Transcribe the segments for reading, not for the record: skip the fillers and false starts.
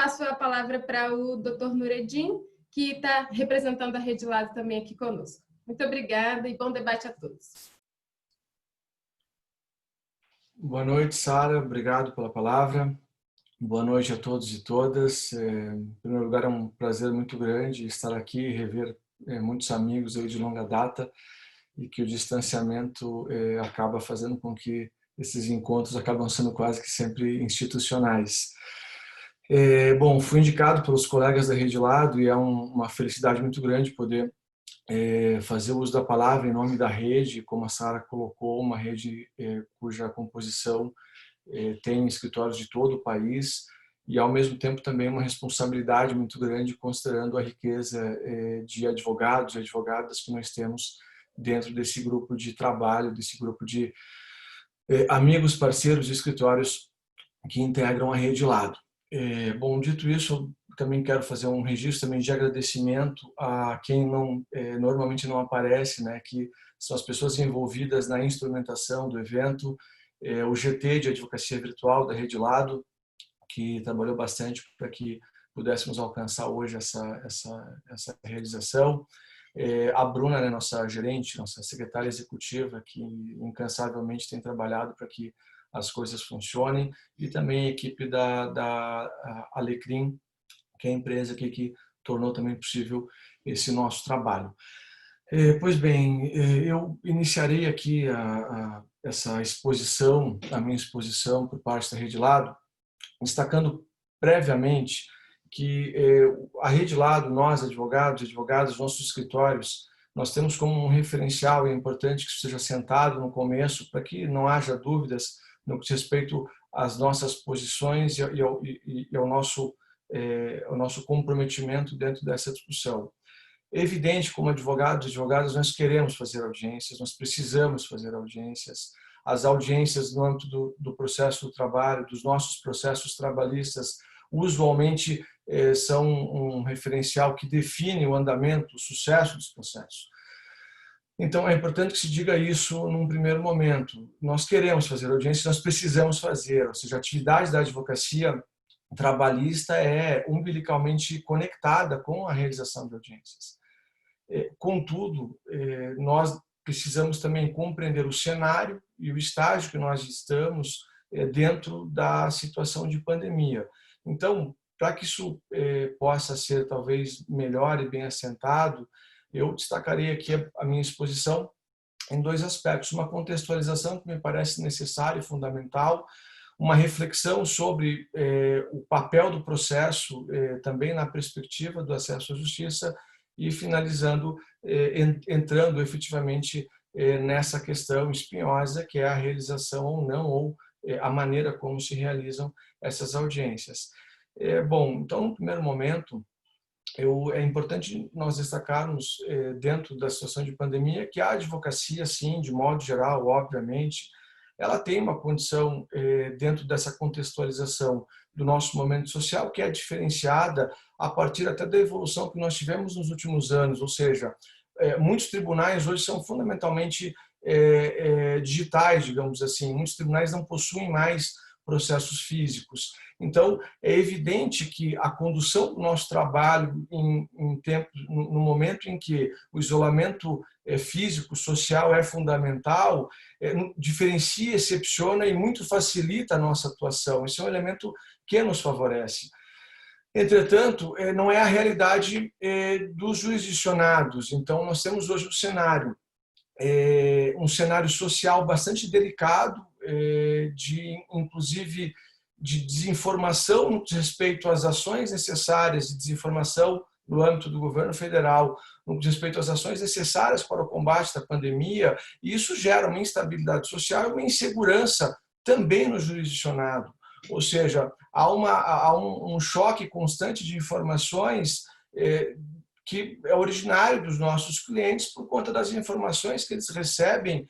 passo a palavra para o Dr. Nureddin, que está representando a Rede Lado também aqui conosco. Muito obrigada e bom debate a todos. Boa noite, Sara. Obrigado pela palavra. Boa noite a todos e todas. Em primeiro lugar, é um prazer muito grande estar aqui e rever muitos amigos aí de longa data e que o distanciamento acaba fazendo com que esses encontros acabam sendo quase que sempre institucionais. Bom, fui indicado pelos colegas da Rede Lado e é uma felicidade muito grande poder fazer uso da palavra em nome da rede, como a Sara colocou, uma rede cuja composição tem escritórios de todo o país e, ao mesmo tempo, também uma responsabilidade muito grande, considerando a riqueza de advogados e advogadas que nós temos dentro desse grupo de trabalho, desse grupo de amigos, parceiros e escritórios que integram a Rede Lado. Bom, dito isso, eu também quero fazer um registro também de agradecimento a quem normalmente não aparece, né, que são as pessoas envolvidas na instrumentação do evento, o GT de Advocacia Virtual da Rede Lado, que trabalhou bastante para que pudéssemos alcançar hoje essa realização, a Bruna, né, nossa gerente, nossa secretária executiva, que incansavelmente tem trabalhado para que as coisas funcionem, e também a equipe da Alecrim, que é a empresa que tornou também possível esse nosso trabalho. Pois bem, eu iniciarei aqui essa exposição, a minha exposição por parte da Rede Lado, destacando previamente que a Rede Lado, nós advogados e advogadas, nossos escritórios, nós temos como um referencial, e é importante que isso seja sentado no começo, para que não haja dúvidas no que diz respeito às nossas posições e ao nosso comprometimento dentro dessa discussão. É evidente, como advogados e advogadas, nós queremos fazer audiências, nós precisamos fazer audiências. As audiências no âmbito do processo do trabalho, dos nossos processos trabalhistas, usualmente são um referencial que define o andamento, o sucesso dos processos. Então, é importante que se diga isso num primeiro momento. Nós queremos fazer audiências, nós precisamos fazer, ou seja, a atividade da advocacia trabalhista é umbilicalmente conectada com a realização de audiências. Contudo, nós precisamos também compreender o cenário e o estágio que nós estamos dentro da situação de pandemia. Então, para que isso possa ser talvez melhor e bem assentado, eu destacarei aqui a minha exposição em dois aspectos. Uma contextualização que me parece necessária e fundamental, uma reflexão sobre o papel do processo também na perspectiva do acesso à justiça e finalizando, entrando efetivamente nessa questão espinhosa que é a realização ou não, ou a maneira como se realizam essas audiências. Bom, então, no primeiro momento, é importante nós destacarmos, dentro da situação de pandemia, que a advocacia, sim, de modo geral, obviamente, ela tem uma condição dentro dessa contextualização do nosso momento social que é diferenciada a partir até da evolução que nós tivemos nos últimos anos, ou seja, muitos tribunais hoje são fundamentalmente digitais, digamos assim, muitos tribunais não possuem mais processos físicos. Então, é evidente que a condução do nosso trabalho no momento em que o isolamento físico, social é fundamental, diferencia, excepciona e muito facilita a nossa atuação. Esse é um elemento que nos favorece. Entretanto, não é a realidade dos jurisdicionados. Então, nós temos hoje um cenário social bastante delicado, inclusive de desinformação no que diz respeito às ações necessárias de desinformação no âmbito do governo federal, no que diz respeito às ações necessárias para o combate da pandemia, e isso gera uma instabilidade social e uma insegurança também no jurisdicionado. Ou seja, há um choque constante de informações que é originário dos nossos clientes por conta das informações que eles recebem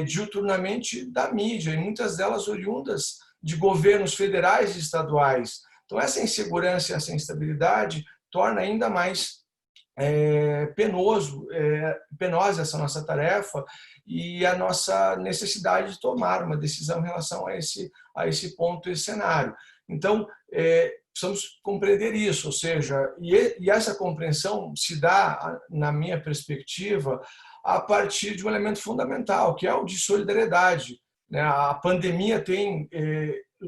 diuturnamente da mídia, e muitas delas oriundas de governos federais e estaduais. Então, essa insegurança e essa instabilidade torna ainda mais penosa essa nossa tarefa e a nossa necessidade de tomar uma decisão em relação a esse ponto, esse cenário. Então, precisamos compreender isso, ou seja, e essa compreensão se dá, na minha perspectiva, a partir de um elemento fundamental, que é o de solidariedade. A pandemia tem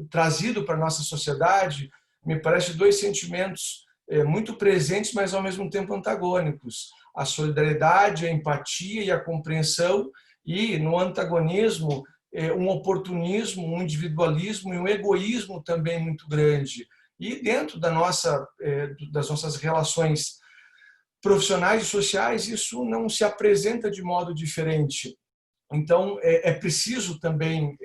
trazido para a nossa sociedade, me parece, dois sentimentos muito presentes, mas ao mesmo tempo antagônicos: a solidariedade, a empatia e a compreensão, e no antagonismo um oportunismo, um individualismo e um egoísmo também muito grande. E dentro das nossas relações profissionais e sociais, isso não se apresenta de modo diferente. Então, é preciso também,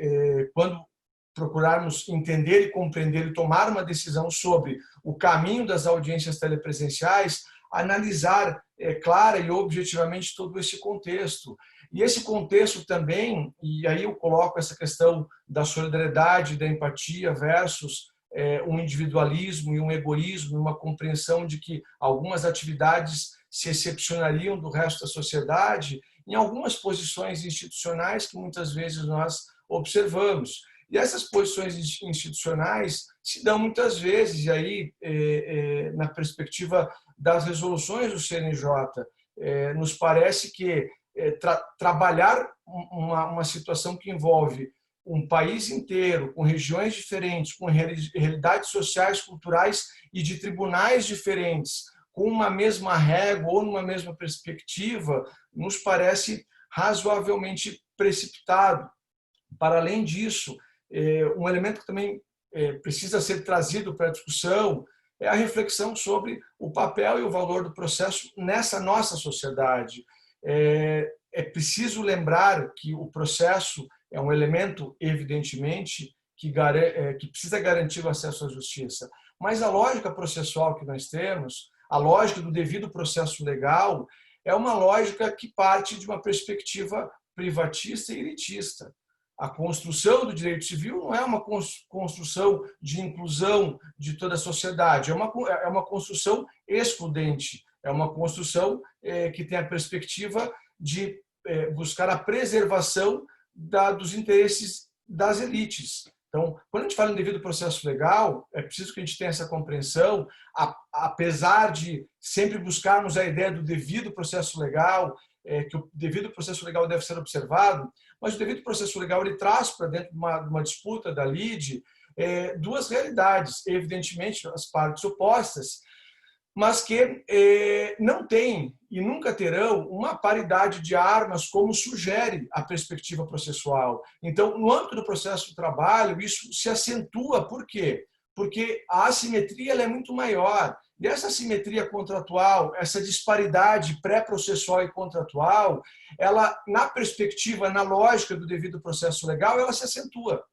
quando procurarmos entender e compreender e tomar uma decisão sobre o caminho das audiências telepresenciais, analisar clara e objetivamente todo esse contexto. E esse contexto também, e aí eu coloco essa questão da solidariedade, da empatia versus um individualismo e um egoísmo, uma compreensão de que algumas atividades se excepcionariam do resto da sociedade em algumas posições institucionais que muitas vezes nós observamos. E essas posições institucionais se dão muitas vezes, e aí, na perspectiva das resoluções do CNJ, nos parece que trabalhar uma situação que envolve um país inteiro, com regiões diferentes, com realidades sociais, culturais e de tribunais diferentes, com uma mesma régua ou numa mesma perspectiva, nos parece razoavelmente precipitado. Para além disso, um elemento que também precisa ser trazido para a discussão é a reflexão sobre o papel e o valor do processo nessa nossa sociedade. É preciso lembrar que o processo é um elemento, evidentemente, que precisa garantir o acesso à justiça. Mas a lógica processual que nós temos, a lógica do devido processo legal, é uma lógica que parte de uma perspectiva privatista e elitista. A construção do direito civil não é uma construção de inclusão de toda a sociedade, é uma construção excludente, é uma construção que tem a perspectiva de buscar a preservação dos interesses das elites. Então, quando a gente fala em devido processo legal, é preciso que a gente tenha essa compreensão, apesar de sempre buscarmos a ideia do devido processo legal, que o devido processo legal deve ser observado, mas o devido processo legal ele traz para dentro de uma disputa da lide duas realidades, evidentemente as partes opostas, mas que não têm e nunca terão uma paridade de armas como sugere a perspectiva processual. Então, no âmbito do processo de trabalho, isso se acentua. Por quê? Porque a assimetria ela é muito maior. E essa assimetria contratual, essa disparidade pré-processual e contratual, ela, na perspectiva, na lógica do devido processo legal, ela se acentua.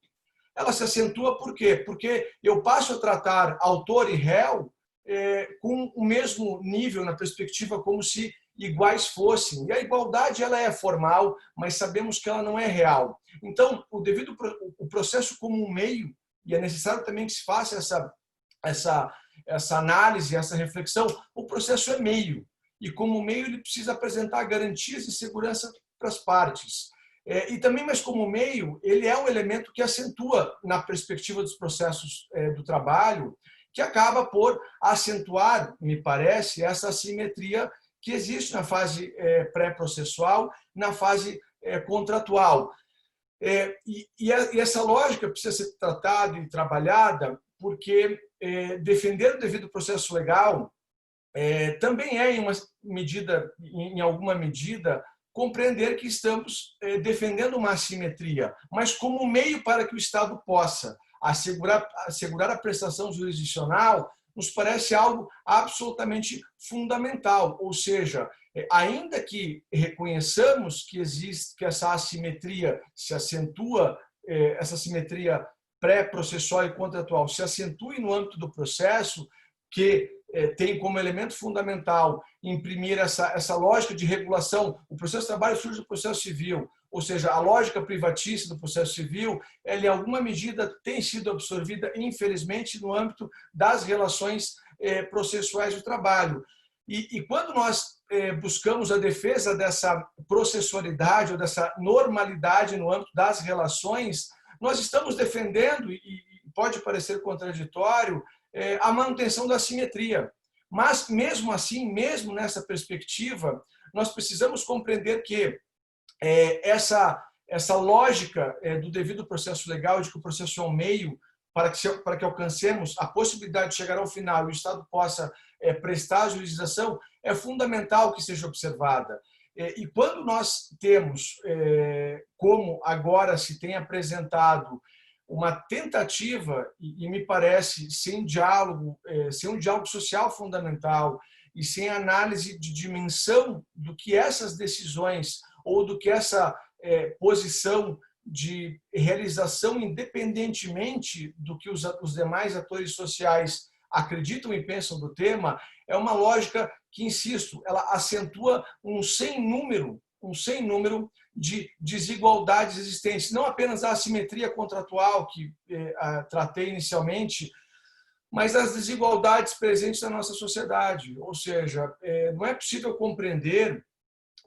Ela se acentua por quê? Porque eu passo a tratar autor e réu com o mesmo nível na perspectiva como se iguais fossem. E a igualdade ela é formal, mas sabemos que ela não é real. Então, o processo como um meio, e é necessário também que se faça essa análise, essa reflexão, o processo é meio. E como meio ele precisa apresentar garantias e segurança para as partes. E também, mas como meio, ele é um elemento que acentua na perspectiva dos processos do trabalho, que acaba por acentuar, me parece, essa assimetria que existe na fase pré-processual, na fase contratual. E essa lógica precisa ser tratada e trabalhada porque defender o devido processo legal também é, em alguma medida, compreender que estamos defendendo uma assimetria, mas como meio para que o Estado possa assegurar a prestação jurisdicional, nos parece algo absolutamente fundamental. Ou seja, ainda que reconheçamos que existe, que essa assimetria se acentua, essa assimetria pré-processual e contratual se acentue no âmbito do processo, que tem como elemento fundamental imprimir essa lógica de regulação. O processo de trabalho surge do processo civil, ou seja, a lógica privatista do processo civil, ela em alguma medida tem sido absorvida, infelizmente, no âmbito das relações processuais do trabalho. E quando nós buscamos a defesa dessa processualidade ou dessa normalidade no âmbito das relações, nós estamos defendendo, e pode parecer contraditório a manutenção da simetria. Mas, mesmo assim, mesmo nessa perspectiva, nós precisamos compreender que essa lógica do devido processo legal, de que o processo é um meio para que alcancemos a possibilidade de chegar ao final e o Estado possa prestar a jurisdição, é fundamental que seja observada. E quando nós temos, como agora se tem apresentado, uma tentativa, e me parece, sem diálogo social fundamental e sem análise de dimensão do que essas decisões ou do que essa posição de realização, independentemente do que os demais atores sociais acreditam e pensam do tema, é uma lógica que, insisto, ela acentua um sem número de desigualdades existentes, não apenas a assimetria contratual que tratei inicialmente, mas as desigualdades presentes na nossa sociedade. Ou seja, não é possível compreender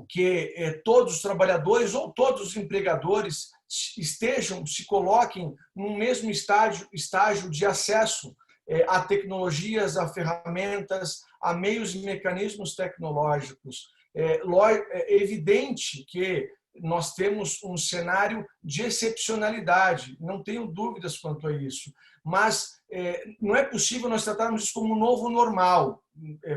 que todos os trabalhadores ou todos os empregadores se coloquem no mesmo estágio de acesso a tecnologias, a ferramentas, a meios e mecanismos tecnológicos. É evidente que nós temos um cenário de excepcionalidade, não tenho dúvidas quanto a isso, mas não é possível nós tratarmos isso como um novo normal,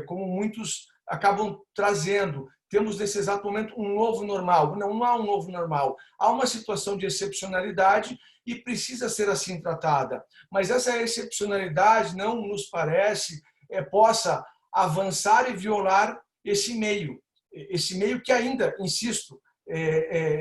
como muitos acabam trazendo. Temos nesse exato momento um novo normal. Não há um novo normal. Há uma situação de excepcionalidade e precisa ser assim tratada. Mas essa excepcionalidade não nos parece possa avançar e violar esse meio que ainda, insisto,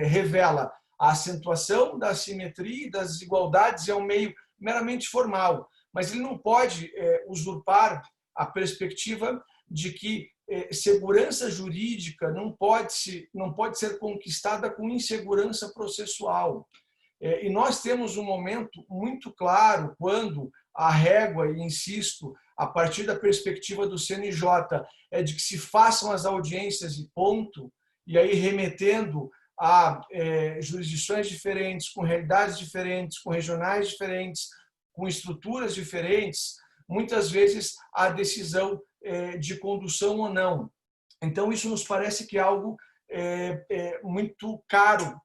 revela a acentuação da assimetria e das desigualdades, é um meio meramente formal, mas ele não pode usurpar a perspectiva de que segurança jurídica não pode ser conquistada com insegurança processual. E nós temos um momento muito claro quando a régua, e insisto, a partir da perspectiva do CNJ, é de que se façam as audiências e ponto, e aí remetendo a jurisdições diferentes, com realidades diferentes, com regionais diferentes, com estruturas diferentes, muitas vezes a decisão de condução ou não. Então, isso nos parece que é algo muito caro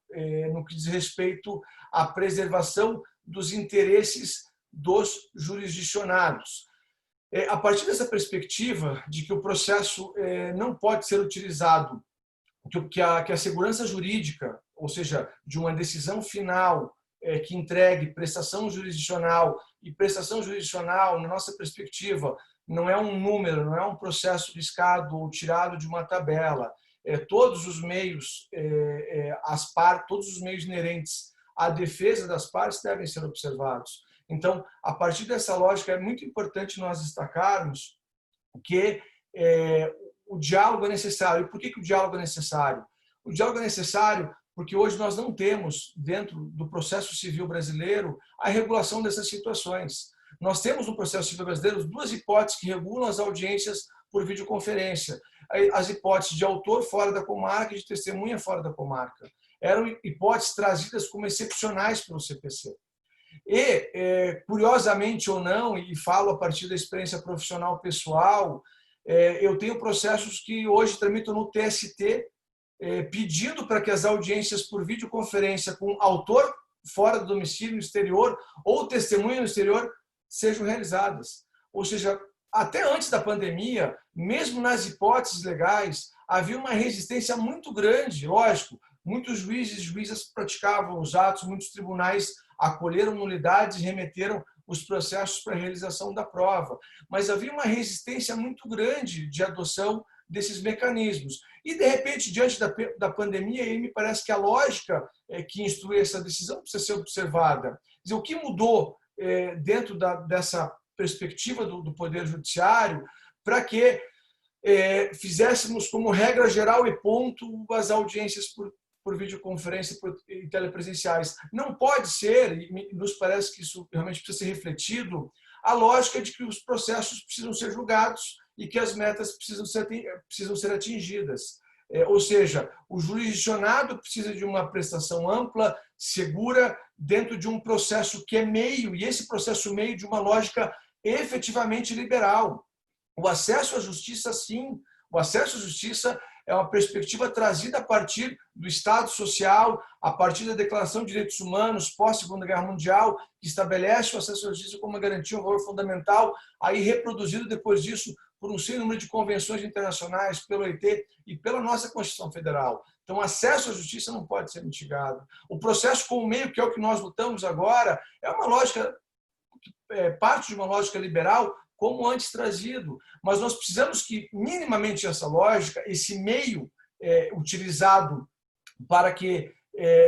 no que diz respeito à preservação dos interesses dos jurisdicionados. A partir dessa perspectiva de que o processo não pode ser utilizado, que a segurança jurídica, ou seja, de uma decisão final que entregue prestação jurisdicional, e prestação jurisdicional, na nossa perspectiva, não é um número, não é um processo riscado ou tirado de uma tabela. Todos os meios, todos os meios inerentes à defesa das partes devem ser observados. Então, a partir dessa lógica, é muito importante nós destacarmos que o diálogo é necessário. E por que o diálogo é necessário? O diálogo é necessário porque hoje nós não temos, dentro do processo civil brasileiro, a regulação dessas situações. Nós temos no processo civil brasileiro duas hipóteses que regulam as audiências por videoconferência. As hipóteses de autor fora da comarca e de testemunha fora da comarca. Eram hipóteses trazidas como excepcionais pelo CPC. E, curiosamente ou não, e falo a partir da experiência profissional pessoal, eu tenho processos que hoje tramitam no TST, pedindo para que as audiências por videoconferência com autor fora do domicílio no exterior ou testemunha no exterior sejam realizadas. Ou seja, até antes da pandemia, mesmo nas hipóteses legais, havia uma resistência muito grande, lógico, muitos juízes e juízas praticavam os atos, muitos tribunais acolheram nulidades e remeteram os processos para a realização da prova. Mas havia uma resistência muito grande de adoção desses mecanismos. E, de repente, diante da pandemia, aí me parece que a lógica que instrui essa decisão precisa ser observada. Quer dizer, o que mudou dentro dessa perspectiva do Poder Judiciário para que fizéssemos como regra geral e ponto as audiências por videoconferência e telepresenciais. Não pode ser, e nos parece que isso realmente precisa ser refletido, a lógica de que os processos precisam ser julgados e que as metas precisam ser atingidas. Ou seja, o jurisdicionado precisa de uma prestação ampla, segura, dentro de um processo que é meio, e esse processo meio de uma lógica efetivamente liberal. O acesso à justiça, sim. O acesso à justiça é uma perspectiva trazida a partir do Estado Social, a partir da Declaração de Direitos Humanos, pós-Segunda Guerra Mundial, que estabelece o acesso à justiça como uma garantia, um valor fundamental, aí reproduzido depois disso por um sem número de convenções internacionais, pelo OIT e pela nossa Constituição Federal. Então, o acesso à justiça não pode ser mitigado. O processo com o meio, que é o que nós lutamos agora, é uma lógica, parte de uma lógica liberal, como antes trazido. Mas nós precisamos que, minimamente, essa lógica, esse meio utilizado para que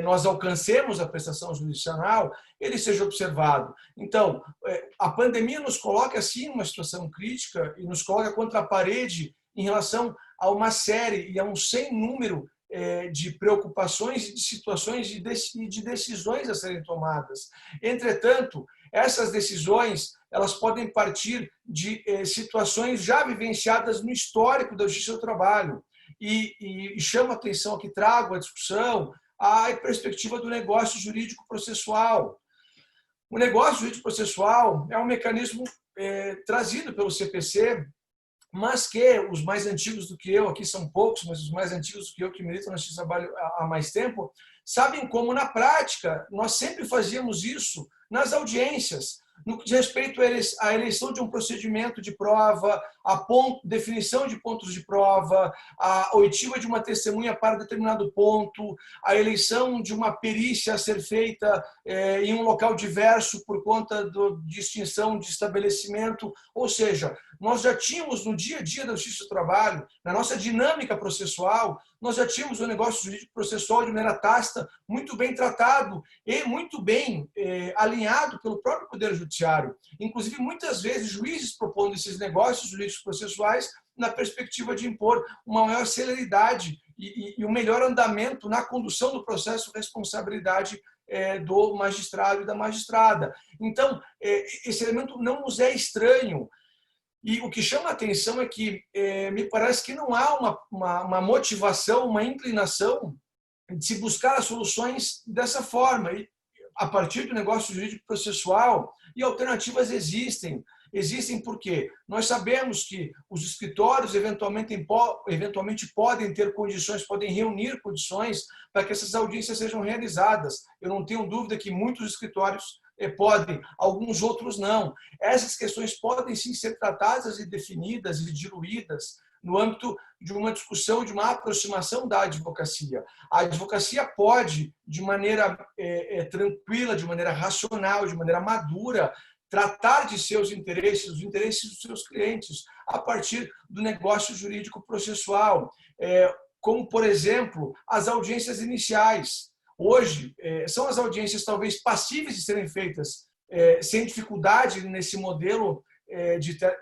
nós alcancemos a prestação jurisdicional, ele seja observado. Então, a pandemia nos coloca, assim, numa situação crítica e nos coloca contra a parede em relação a uma série e a um sem número de preocupações e de situações e de decisões a serem tomadas. Entretanto, essas decisões elas podem partir de situações já vivenciadas no histórico da justiça do trabalho. E chamo a atenção aqui, trago a discussão, a perspectiva do negócio jurídico processual. O negócio jurídico processual é um mecanismo trazido pelo CPC, mas que os mais antigos do que eu, aqui são poucos, mas os mais antigos do que eu, que militam na justiça do trabalho há mais tempo, sabem como, na prática, nós sempre fazíamos isso nas audiências, no que diz respeito à eleição de um procedimento de prova, a definição de pontos de prova, a oitiva de uma testemunha para determinado ponto, a eleição de uma perícia a ser feita em um local diverso por conta de extinção de estabelecimento. Ou seja, nós já tínhamos no dia a dia da justiça do trabalho, na nossa dinâmica processual, nós já tínhamos o negócio jurídico processual de maneira tácita, muito bem tratado e muito bem alinhado pelo próprio Poder Judiciário. Inclusive, muitas vezes, juízes propondo esses negócios jurídicos processuais na perspectiva de impor uma maior celeridade e um melhor andamento na condução do processo, responsabilidade do magistrado e da magistrada. Então, esse elemento não nos é estranho. E o que chama a atenção é que me parece que não há uma motivação, uma inclinação de se buscar as soluções dessa forma, a partir do negócio jurídico processual, e alternativas existem. Existem porque nós sabemos que os escritórios eventualmente podem ter condições, podem reunir condições para que essas audiências sejam realizadas. Eu não tenho dúvida que muitos escritórios podem, alguns outros não. Essas questões podem sim ser tratadas e definidas e diluídas no âmbito de uma discussão, de uma aproximação da advocacia. A advocacia pode, de maneira tranquila, de maneira racional, de maneira madura, tratar de seus interesses, os interesses dos seus clientes, a partir do negócio jurídico processual, como, por exemplo, as audiências iniciais. Hoje, são as audiências talvez passíveis de serem feitas sem dificuldade nesse modelo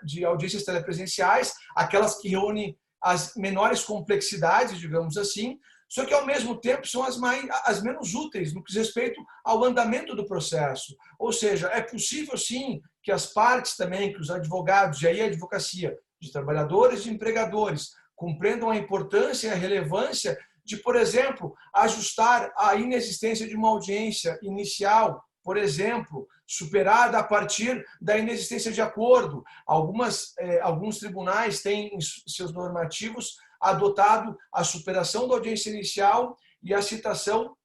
de audiências telepresenciais, aquelas que reúnem as menores complexidades, digamos assim, só que, ao mesmo tempo, são as menos úteis no que diz respeito ao andamento do processo. Ou seja, é possível, sim, que as partes também, que os advogados, e aí a advocacia de trabalhadores e empregadores, compreendam a importância e a relevância de, por exemplo, ajustar a inexistência de uma audiência inicial, por exemplo, superada a partir da inexistência de acordo. Alguns tribunais têm em seus normativos adotado a superação da audiência inicial e a citação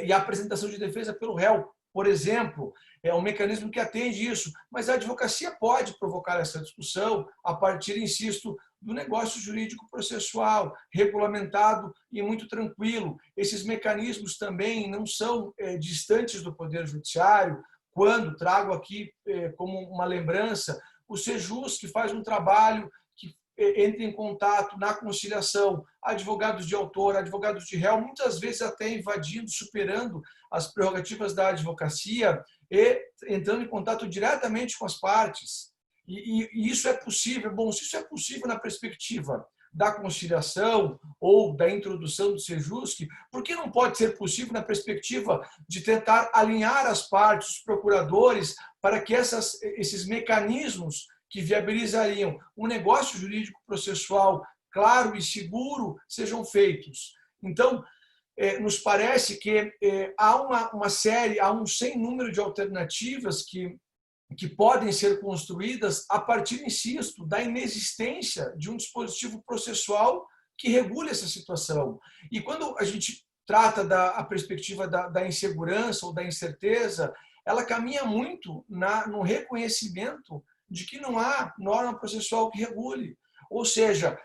e a apresentação de defesa pelo réu, por exemplo. É um mecanismo que atende isso, mas a advocacia pode provocar essa discussão a partir, insisto, do negócio jurídico processual, regulamentado e muito tranquilo. Esses mecanismos também não são distantes do Poder Judiciário. Quando trago aqui como uma lembrança o Sejus, que faz um trabalho que entra em contato na conciliação, advogados de autor, advogados de réu, muitas vezes até invadindo, superando as prerrogativas da advocacia e entrando em contato diretamente com as partes. E isso é possível. Bom, se isso é possível na perspectiva da conciliação ou da introdução do Sejusc, por que não pode ser possível na perspectiva de tentar alinhar as partes, os procuradores, para que esses mecanismos que viabilizariam um negócio jurídico processual claro e seguro sejam feitos. Então, nos parece que há uma série, há um sem número de alternativas que podem ser construídas a partir, insisto, da inexistência de um dispositivo processual que regule essa situação. E quando a gente trata a perspectiva da insegurança ou da incerteza, ela caminha muito no reconhecimento de que não há norma processual que regule. Ou seja,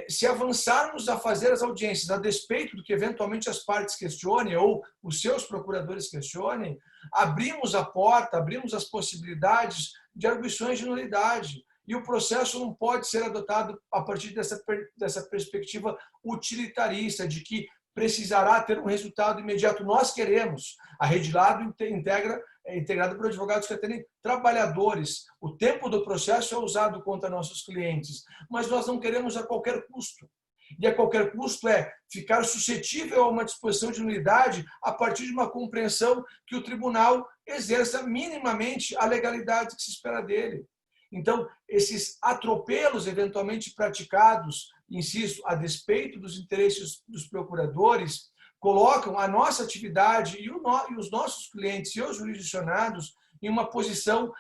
se avançarmos a fazer as audiências a despeito do que eventualmente as partes questionem ou os seus procuradores questionem, abrimos a porta, abrimos as possibilidades de arguições de nulidade. E o processo não pode ser adotado a partir dessa perspectiva utilitarista, de que precisará ter um resultado imediato. Nós queremos. A Rede Lado é integrada por advogados que atendem trabalhadores. O tempo do processo é usado contra nossos clientes, mas nós não queremos a qualquer custo. E a qualquer custo é ficar suscetível a uma disposição de nulidade a partir de uma compreensão que o tribunal exerça minimamente a legalidade que se espera dele. Então, esses atropelos eventualmente praticados, insisto, a despeito dos interesses dos procuradores, colocam a nossa atividade e os nossos clientes e os jurisdicionados em uma posição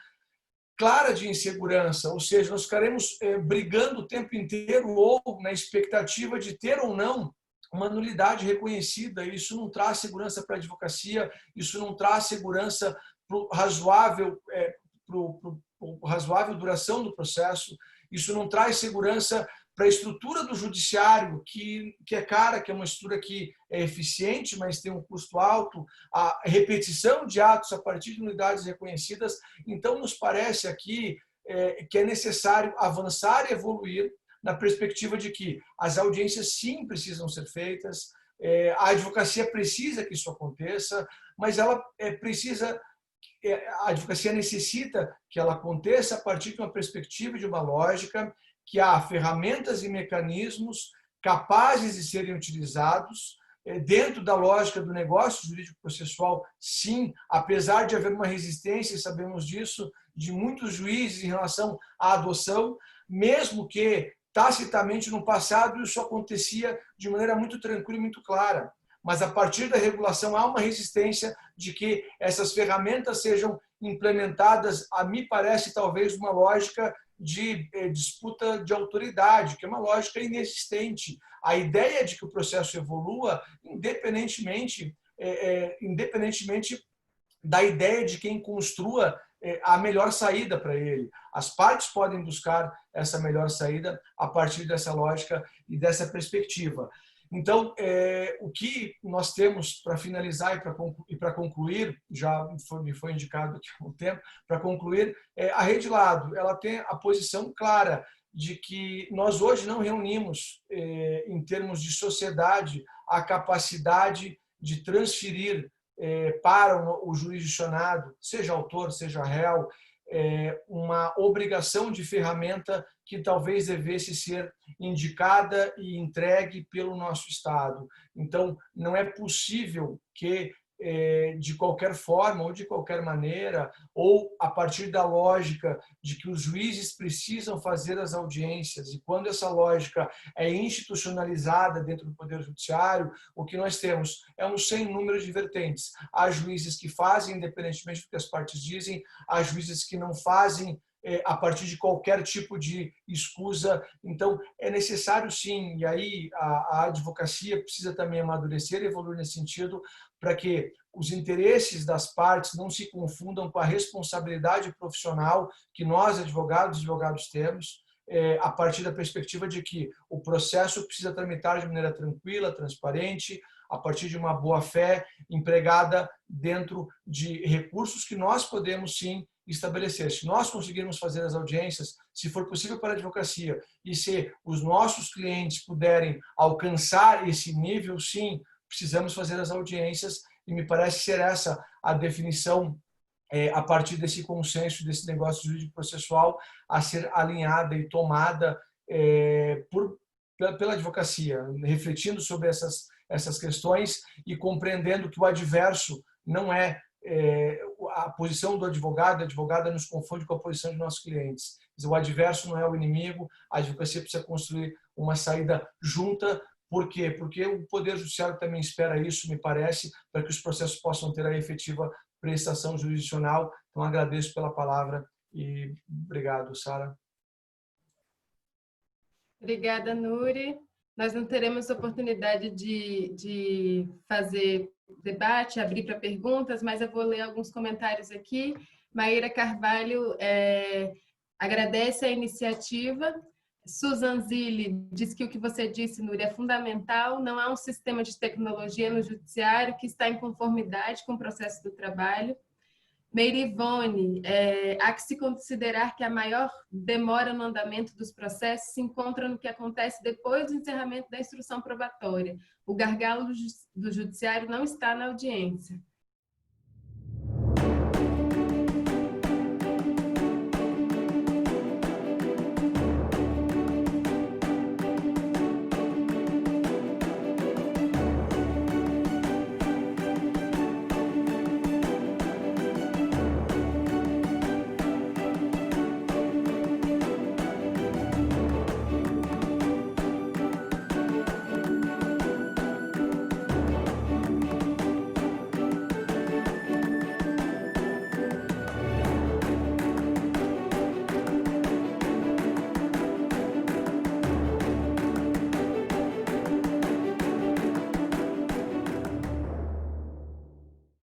clara de insegurança, ou seja, nós ficaremos brigando o tempo inteiro ou na expectativa de ter ou não uma nulidade reconhecida. Isso não traz segurança para a advocacia, isso não traz segurança para o razoável duração do processo, isso não traz segurança para a estrutura do judiciário, que é cara, que é uma estrutura que é eficiente, mas tem um custo alto, a repetição de atos a partir de unidades reconhecidas. Então, nos parece aqui que é necessário avançar e evoluir na perspectiva de que as audiências, sim, precisam ser feitas, a advocacia precisa que isso aconteça, mas ela a advocacia necessita que ela aconteça a partir de uma perspectiva, de uma lógica, que há ferramentas e mecanismos capazes de serem utilizados dentro da lógica do negócio jurídico processual, sim, apesar de haver uma resistência, e sabemos disso, de muitos juízes em relação à adoção, mesmo que tacitamente no passado isso acontecia de maneira muito tranquila e muito clara. Mas a partir da regulação há uma resistência de que essas ferramentas sejam implementadas, a me parece talvez uma lógica de disputa de autoridade, que é uma lógica inexistente. A ideia de que o processo evolua independentemente da ideia de quem construa a melhor saída para ele. As partes podem buscar essa melhor saída a partir dessa lógica e dessa perspectiva. Então, o que nós temos para finalizar e para concluir, já me foi indicado aqui há um tempo, para concluir, a Rede Lado, ela tem a posição clara de que nós hoje não reunimos, em termos de sociedade, a capacidade de transferir para o jurisdicionado, seja autor, seja réu, uma obrigação de ferramenta que talvez devesse ser indicada e entregue pelo nosso Estado. Então, não é possível que, de qualquer forma ou de qualquer maneira, ou a partir da lógica de que os juízes precisam fazer as audiências, e quando essa lógica é institucionalizada dentro do Poder Judiciário, o que nós temos é um sem número de vertentes. Há juízes que fazem, independentemente do que as partes dizem, há juízes que não fazem a partir de qualquer tipo de escusa. Então, é necessário sim, e aí a advocacia precisa também amadurecer e evoluir nesse sentido, para que os interesses das partes não se confundam com a responsabilidade profissional que nós, advogados temos, a partir da perspectiva de que o processo precisa tramitar de maneira tranquila, transparente, a partir de uma boa-fé empregada dentro de recursos que nós podemos, sim, estabelecer. Se nós conseguirmos fazer as audiências, se for possível para a advocacia, e se os nossos clientes puderem alcançar esse nível, sim, precisamos fazer as audiências, e me parece ser essa a definição a partir desse consenso, desse negócio jurídico processual a ser alinhada e tomada pela advocacia, refletindo sobre essas questões e compreendendo que o adverso não é a posição do advogado, a advogada nos confunde com a posição de nossos clientes. O adverso não é o inimigo, a advocacia precisa construir uma saída junta. Por quê? Porque o Poder Judiciário também espera isso, me parece, para que os processos possam ter a efetiva prestação jurisdicional. Então, agradeço pela palavra e obrigado, Sara. Obrigada, Nuri. Nós não teremos oportunidade de fazer debate, abrir para perguntas, mas eu vou ler alguns comentários aqui. Maíra Carvalho agradece a iniciativa. Susan Zilli diz que o que você disse, Nuri, é fundamental. Não há um sistema de tecnologia no judiciário que está em conformidade com o processo do trabalho. Meire Ivone, há que se considerar que a maior demora no andamento dos processos se encontra no que acontece depois do encerramento da instrução probatória. O gargalo do judiciário não está na audiência.